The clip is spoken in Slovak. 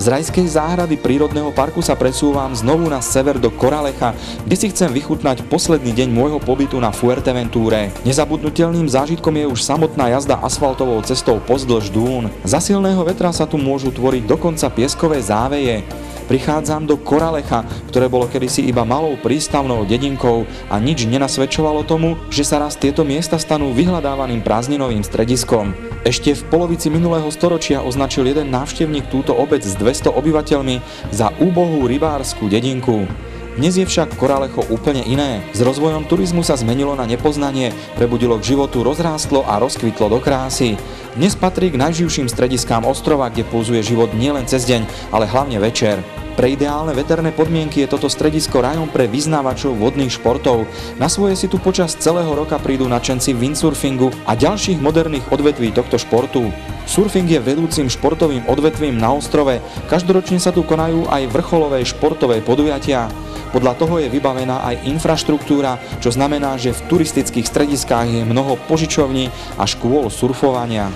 Z rajskej záhrady prírodného parku sa presúvam znovu na sever do Coraleja, kde si chcem vychutnať posledný deň môjho pobytu na Fuerteventúre. Nezabudnutelným zážitkom je už samotná jazda asfaltovou cestou pozdĺž dún. Za silného vetra sa tu môžu tvoriť dokonca pieskové záveje. Prichádzam do Coraleja, ktoré bolo kedysi iba malou prístavnou dedinkou a nič nenasvedčovalo tomu, že sa raz tieto miesta stanú vyhľadávaným prázdninovým strediskom. Ešte v polovici minulého storočia označil jeden návštevník túto obec s 200 obyvateľmi za úbohú rybárskú dedinku. Dnes je však Coralejo úplne iné. S rozvojom turizmu sa zmenilo na nepoznanie, prebudilo k životu, rozrástlo a rozkvitlo do krásy. Dnes patrí k najživším strediskám ostrova, kde pulzuje život nielen cez deň, ale hlavne večer. Pre ideálne veterné podmienky je toto stredisko rajom pre vyznávačov vodných športov. Na svoje si tu počas celého roka prídu nadšenci windsurfingu a ďalších moderných odvetví tohto športu. Surfing je vedúcim športovým odvetvím na ostrove, každoročne sa tu konajú aj vrcholové športové podujatia. Podľa toho je vybavená aj infraštruktúra, čo znamená, že v turistických strediskách je mnoho požičovní a škôl surfovania.